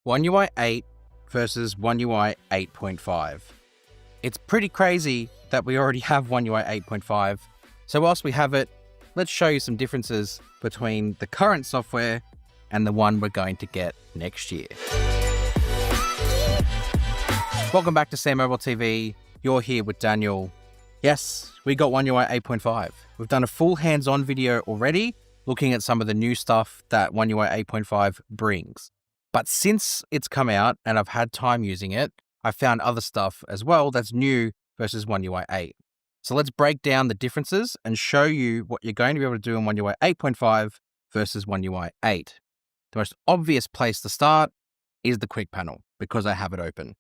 One UI 8 versus One UI 8.5. It's pretty crazy that we already have One UI 8.5. So whilst we have it, let's show you some differences between the current software and the one we're going to get next year. Welcome back to Sam Mobile TV. You're here with Daniel. Yes, we got One UI 8.5. We've done a full hands-on video already, looking at some of the new stuff that One UI 8.5 brings. But since it's come out and I've had time using it, I've found other stuff as well that's new versus One UI 8. So let's break down the differences and show you what you're going to be able to do in One UI 8.5 versus One UI 8. The most obvious place to start is the quick panel because I have it open.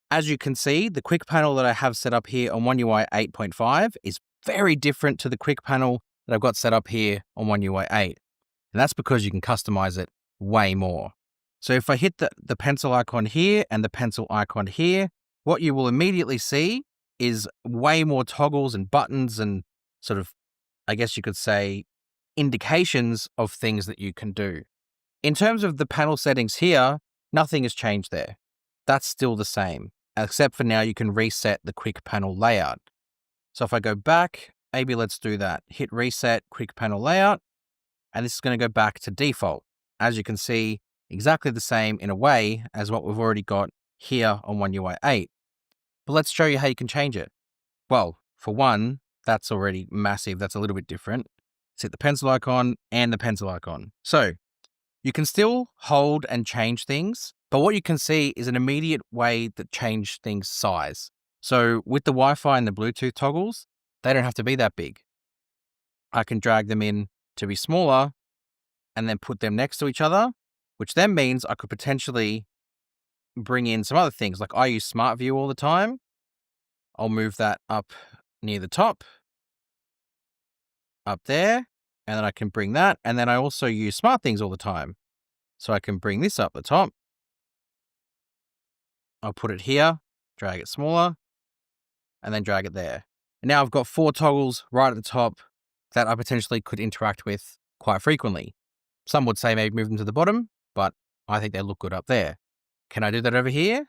As you can see, the quick panel that I have set up here on One UI 8.5 is very different to the quick panel that I've got set up here on One UI 8. And that's because you can customize it way more. So if I hit the pencil icon here and the pencil icon here, what you will immediately see is way more toggles and buttons and sort of, I guess you could say, indications of things that you can do. In terms of the panel settings here, nothing has changed there. That's still the same, except for now you can reset the quick panel layout. So if I go back, maybe let's do that. Hit reset quick panel layout, and this is going to go back to default. As you can see, exactly the same in a way as what we've already got here on One UI 8. But let's show you how you can change it. Well, for one, that's already massive. That's a little bit different. Let's hit the pencil icon and the pencil icon. So you can still hold and change things, but what you can see is an immediate way to change things size. So with the Wi-Fi and the Bluetooth toggles, they don't have to be that big. I can drag them in to be smaller and then put them next to each other, which then means I could potentially bring in some other things. Like I use Smart View all the time. I'll move that up near the top, up there, and then I can bring that. And then I also use Smart Things all the time. So I can bring this up the top. I'll put it here, drag it smaller, and then drag it there. And now I've got 4 toggles right at the top that I potentially could interact with quite frequently. Some would say maybe move them to the bottom, but I think they look good up there. Can I do that over here?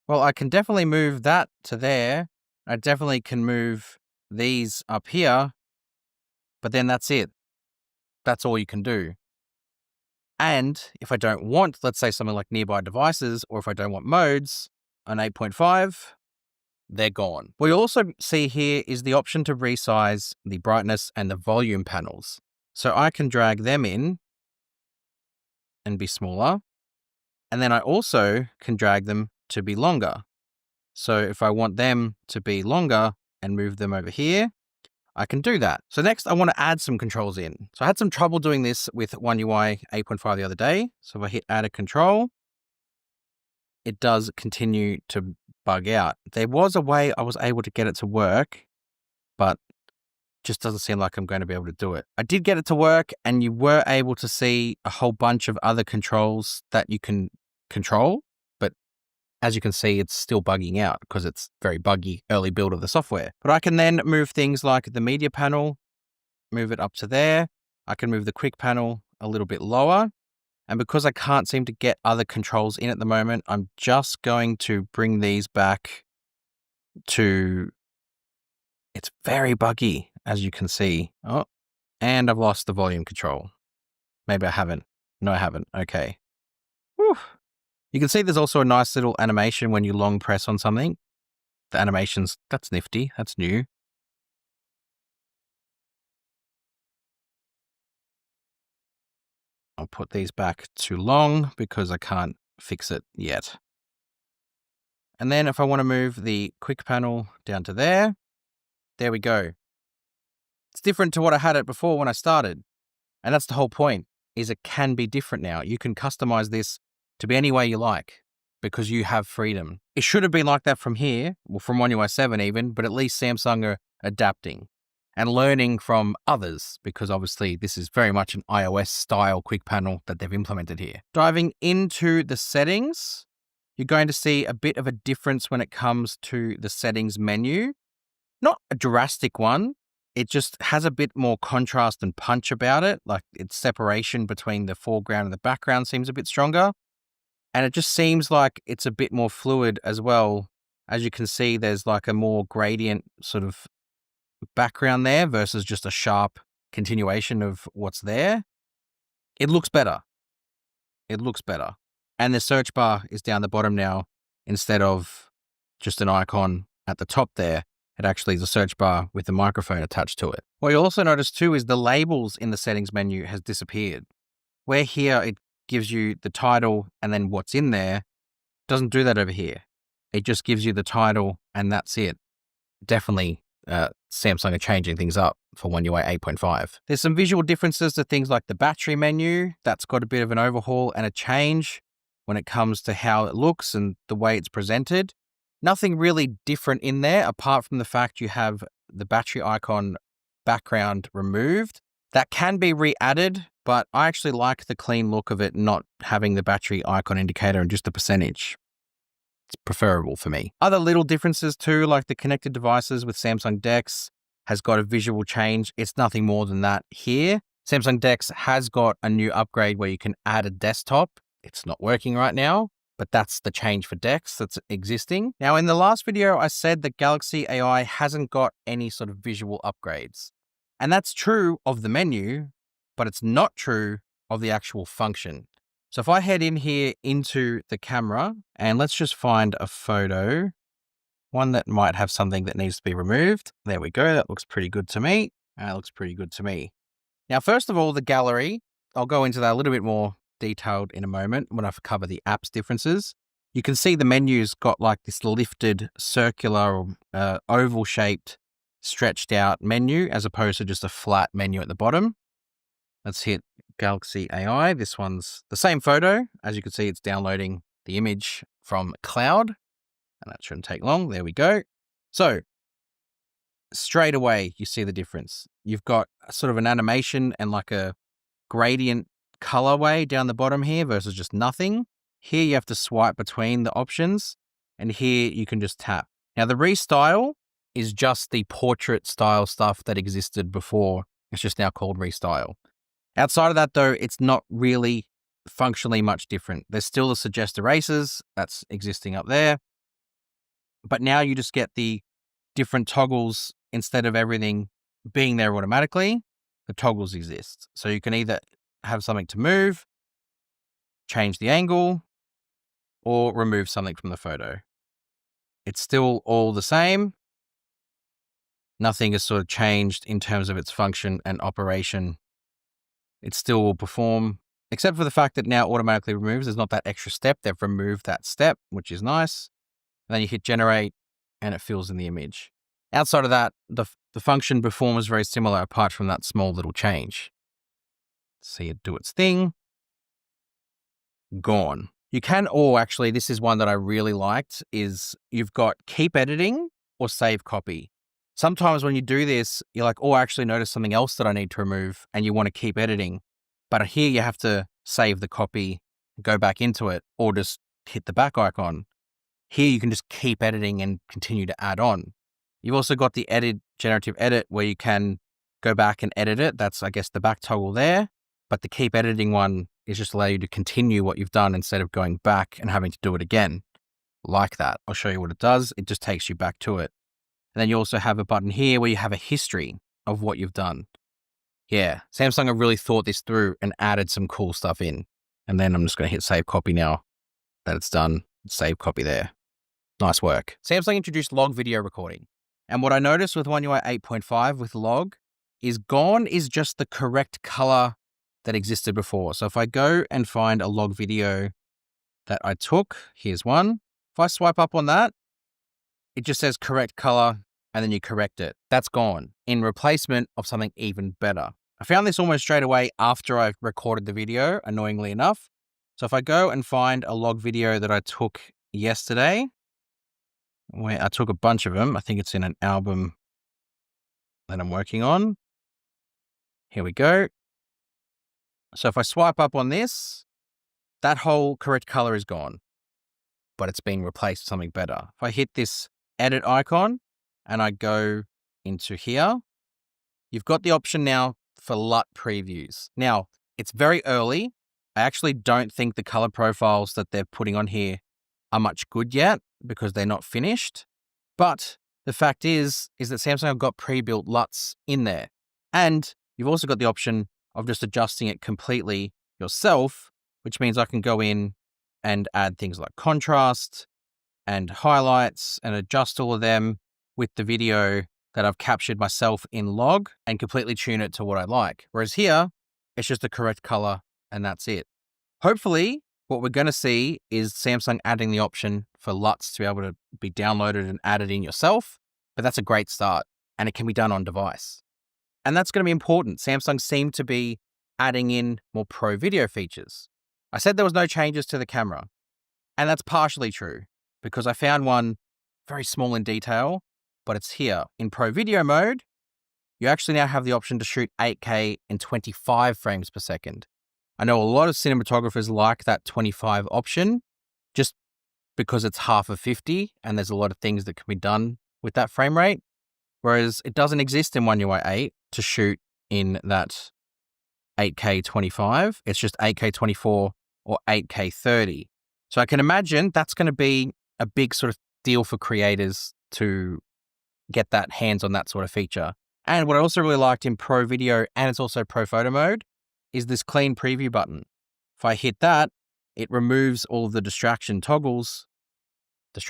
Well, I can definitely move that to there. I definitely can move these up here, but then that's it. That's all you can do. And if I don't want, let's say something like nearby devices, or if I don't want modes on 8.5, they're gone. What you also see here is the option to resize the brightness and the volume panels. So I can drag them in and be smaller. And then I also can drag them to be longer. So if I want them to be longer and move them over here, I can do that. So next I want to add some controls in. So I had some trouble doing this with One UI 8.5 the other day. So if I hit add a control, it does continue to bug out. There was a way I was able to get it to work, but just doesn't seem like I'm going to be able to do it. I did get it to work, and you were able to see a whole bunch of other controls that you can control, but as you can see, it's still bugging out because it's very buggy early build of the software. But I can then move things like the media panel, move it up to there. I can move the quick panel a little bit lower. And because I can't seem to get other controls in at the moment, I'm just going to bring these back to, it's very buggy, as you can see. Oh, and I've lost the volume control. Maybe I haven't. No, I haven't. Okay. Whew. You can see there's also a nice little animation when you long press on something. The animations, that's nifty. That's new. I'll put these back to long because I can't fix it yet. And then if I want to move the quick panel down to there we go. It's different to what I had it before when I started. And that's the whole point, is it can be different now. You can customize this to be any way you like because you have freedom. It should have been like that from here, well, from One UI 7 even, but at least Samsung are adapting and learning from others because obviously this is very much an iOS style quick panel that they've implemented here. Diving into the settings, you're going to see a bit of a difference when it comes to the settings menu. Not a drastic one. It just has a bit more contrast and punch about it. Like its separation between the foreground and the background seems a bit stronger. And it just seems like it's a bit more fluid as well. As you can see, there's like a more gradient sort of background there versus just a sharp continuation of what's there. It looks better. It looks better. And the search bar is down the bottom now instead of just an icon at the top there. It actually is a search bar with a microphone attached to it. What you also notice too is the labels in the settings menu has disappeared. Where here it gives you the title and then what's in there, doesn't do that over here. It just gives you the title and that's it. Definitely Samsung are changing things up for One UI 8.5. There's some visual differences to things like the battery menu. That's got a bit of an overhaul and a change when it comes to how it looks and the way it's presented. Nothing really different in there apart from the fact you have the battery icon background removed. That can be re-added, but I actually like the clean look of it not having the battery icon indicator and just the percentage. It's preferable for me. Other little differences too, like the connected devices with Samsung DeX has got a visual change. It's nothing more than that here. Samsung DeX has got a new upgrade where you can add a desktop. It's not working right now, but that's the change for DeX that's existing. Now, in the last video, I said that Galaxy AI hasn't got any sort of visual upgrades. And that's true of the menu, but it's not true of the actual function. So if I head in here into the camera and let's just find a photo, one that might have something that needs to be removed. There we go. That looks pretty good to me. That looks pretty good to me. Now, first of all, the gallery, I'll go into that a little bit more detailed in a moment when I cover the apps differences. You can see the menu's got like this lifted circular or oval shaped stretched out menu as opposed to just a flat menu at the bottom. Let's hit Galaxy AI. This one's the same photo. As you can see, it's downloading the image from cloud, and that shouldn't take long. There we go. So straight away, you see the difference. You've got sort of an animation and like a gradient colorway down the bottom here versus just nothing. Here you have to swipe between the options, and here you can just tap. Now the restyle is just the portrait style stuff that existed before. It's just now called restyle. Outside of that though, it's not really functionally much different. There's still the suggest erasers that's existing up there, but now you just get the different toggles instead of everything being there automatically. The toggles exist. So you can either have something to move, change the angle, or remove something from the photo. It's still all the same. Nothing has sort of changed in terms of its function and operation. It still will perform, except for the fact that now automatically removes. There's not that extra step. They've removed that step, which is nice. And then you hit generate and it fills in the image. Outside of that, the function performs very similar apart from that small little change. See it do its thing. Gone. You can, or actually, this is one that I really liked, is you've got keep editing or save copy. Sometimes when you do this, you're like, oh, I actually noticed something else that I need to remove and you want to keep editing. But here you have to save the copy, go back into it, or just hit the back icon. Here you can just keep editing and continue to add on. You've also got the generative edit where you can go back and edit it. That's, I guess, the back toggle there. But the keep editing one is just allow you to continue what you've done instead of going back and having to do it again. Like that. I'll show you what it does. It just takes you back to it. And then you also have a button here where you have a history of what you've done. Yeah, Samsung have really thought this through and added some cool stuff in. And then I'm just going to hit save copy now that it's done. Save copy there. Nice work. Samsung introduced log video recording. And what I noticed with One UI 8.5 with log is gone is just the correct color that existed before. So if I go and find a log video that I took, here's one. If I swipe up on that, it just says correct color and then you correct it. That's gone in replacement of something even better. I found this almost straight away after I recorded the video, annoyingly enough. So if I go and find a log video that I took yesterday, where I took a bunch of them, I think it's in an album that I'm working on. Here we go. So if I swipe up on this, that whole correct color is gone, but it's being replaced with something better. If I hit this edit icon and I go into here, you've got the option now for LUT previews. Now, it's very early I actually don't think the color profiles that they're putting on here are much good yet because they're not finished. But the fact is that Samsung have got pre-built LUTs in there. And you've also got the option of just adjusting it completely yourself, which means I can go in and add things like contrast and highlights and adjust all of them with the video that I've captured myself in log and completely tune it to what I like. Whereas here, it's just the correct color and that's it. Hopefully, what we're going to see is Samsung adding the option for LUTs to be able to be downloaded and added in yourself, but that's a great start and it can be done on device. And that's going to be important. Samsung seemed to be adding in more pro video features. I said there was no changes to the camera, and that's partially true because I found one very small in detail, but it's here. In pro video mode, you actually now have the option to shoot 8K in 25 frames per second. I know a lot of cinematographers like that 25 option just because it's half of 50 and there's a lot of things that can be done with that frame rate, whereas it doesn't exist in One UI 8 to shoot in that 8K 25. It's just 8K 24 or 8K 30. So I can imagine that's going to be a big sort of deal for creators to get that hands on that sort of feature. And what I also really liked in Pro Video, and it's also Pro Photo mode, is this clean preview button. If I hit that, it removes all of the distraction toggles. It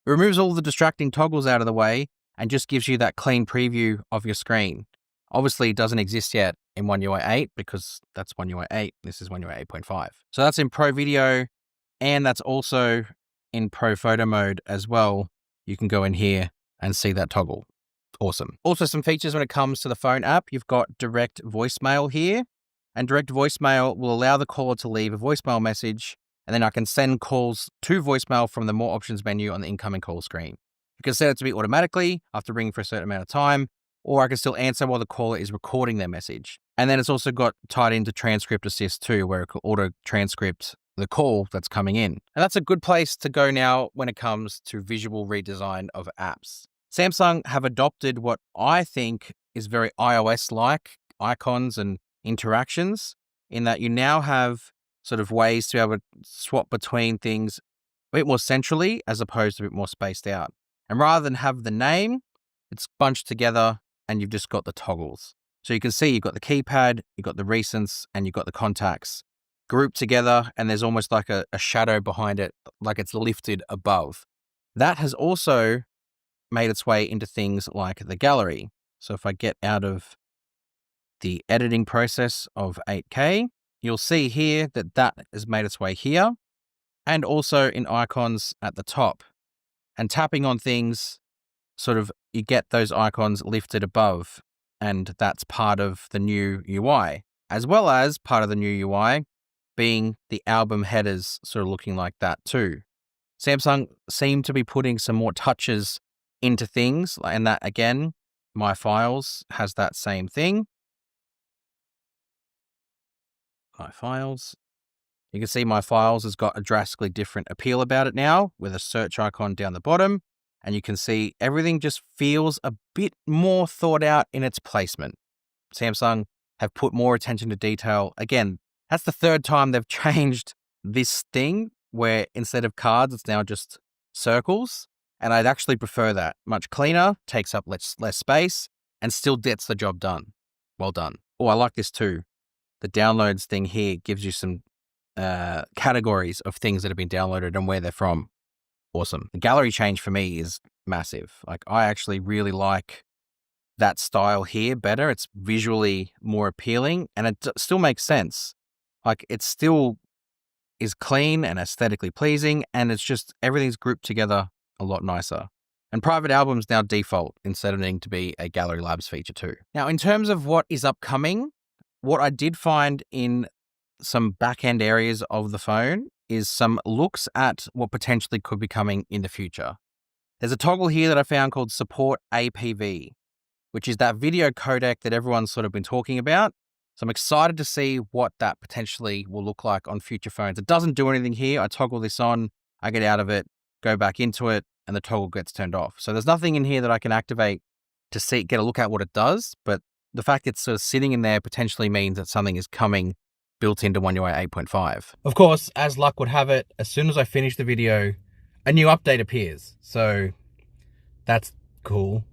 removes all the distracting toggles out of the way and just gives you that clean preview of your screen. Obviously, it doesn't exist yet in One UI 8 because that's One UI 8. This is One UI 8.5. So that's in Pro Video, and that's also in Pro Photo mode as well. You can go in here and see that toggle. Awesome. Also, some features when it comes to the phone app. You've got direct voicemail here, and direct voicemail will allow the caller to leave a voicemail message, and then I can send calls to voicemail from the More Options menu on the incoming call screen. You can set it to be automatically after ringing for a certain amount of time, or I can still answer while the caller is recording their message. And then it's also got tied into transcript assist too, where it can auto transcript the call that's coming in. And that's a good place to go now when it comes to visual redesign of apps. Samsung have adopted what I think is very iOS-like icons and interactions, in that you now have sort of ways to be able to swap between things a bit more centrally as opposed to a bit more spaced out. And rather than have the name, it's bunched together and you've just got the toggles. So you can see you've got the keypad, you've got the recents, and you've got the contacts grouped together, and there's almost like a shadow behind it, like it's lifted above. That has also made its way into things like the gallery. So if I get out of the editing process of 8K, you'll see here that that has made its way here, and also in icons at the top. And tapping on things, sort of, you get those icons lifted above, and that's part of the new UI, as well as part of the new UI being the album headers sort of looking like that too. Samsung seem to be putting some more touches into things, and that again, My Files has that same thing. My Files. You can see My Files has got a drastically different appeal about it now, with a search icon down the bottom, and you can see everything just feels a bit more thought out in its placement. Samsung have put more attention to detail. Again, that's the third time they've changed this thing, where instead of cards, it's now just circles. And I'd actually prefer that. Much cleaner, takes up less space, and still gets the job done. Well done. Oh, I like this too. The downloads thing here gives you some categories of things that have been downloaded and where they're from. Awesome. The gallery change for me is massive. Like, I actually really like that style here better. It's visually more appealing, and it still makes sense. Like, it still is clean and aesthetically pleasing, and it's just everything's grouped together a lot nicer. And private albums now default instead of needing to be a Gallery Labs feature too. Now, in terms of what is upcoming, what I did find in some back-end areas of the phone is some looks at what potentially could be coming in the future. There's a toggle here that I found called Support APV, which is that video codec that everyone's sort of been talking about. So I'm excited to see what that potentially will look like on future phones. It doesn't do anything here. I toggle this on, I get out of it, go back into it, and the toggle gets turned off. So there's nothing in here that I can activate to get a look at what it does, but the fact it's sort of sitting in there potentially means that something is coming built into One UI 8.5. Of course, as luck would have it, as soon as I finish the video, a new update appears. So that's cool.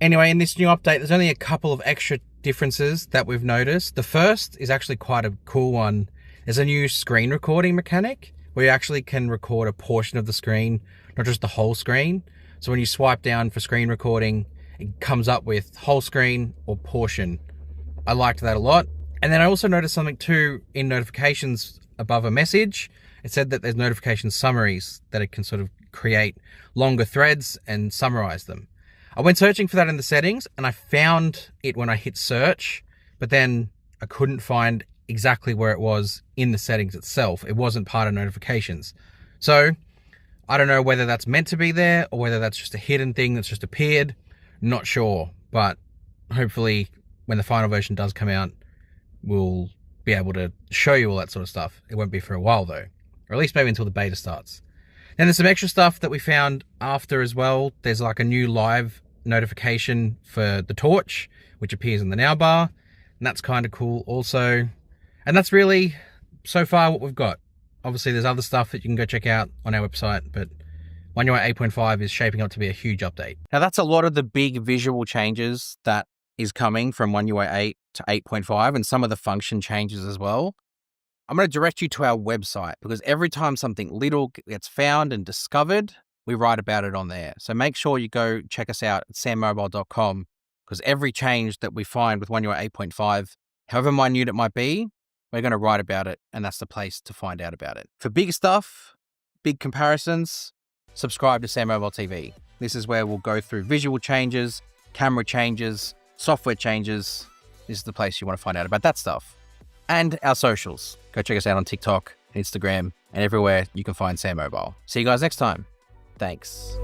Anyway, in this new update, there's only a couple of extra differences that we've noticed. The first is actually quite a cool one. There's a new screen recording mechanic where you actually can record a portion of the screen, not just the whole screen. So when you swipe down for screen recording, it comes up with whole screen or portion. I liked that a lot. And then I also noticed something too in notifications above a message. It said that there's notification summaries that it can sort of create longer threads and summarize them. I went searching for that in the settings and I found it when I hit search, but then I couldn't find exactly where it was in the settings itself. It wasn't part of notifications. So I don't know whether that's meant to be there or whether that's just a hidden thing that's just appeared. Not sure, but hopefully when the final version does come out, we'll be able to show you all that sort of stuff. It won't be for a while though, or at least maybe until the beta starts. Then there's some extra stuff that we found after as well. There's like a new live notification for the torch, which appears in the now bar. And that's kind of cool also. And that's really so far what we've got. Obviously there's other stuff that you can go check out on our website, but One UI 8.5 is shaping up to be a huge update. Now that's a lot of the big visual changes that is coming from One UI 8 to 8.5 and some of the function changes as well. I'm going to direct you to our website because every time something little gets found and discovered, we write about it on there. So make sure you go check us out at sammobile.com because every change that we find with One UI 8.5, however minute it might be, we're going to write about it, and that's the place to find out about it. For big stuff, big comparisons, subscribe to Sam Mobile TV. This is where we'll go through visual changes, camera changes, software changes. This is the place you want to find out about that stuff. And our socials. Go check us out on TikTok, Instagram, and everywhere you can find Sam Mobile. See you guys next time. Thanks.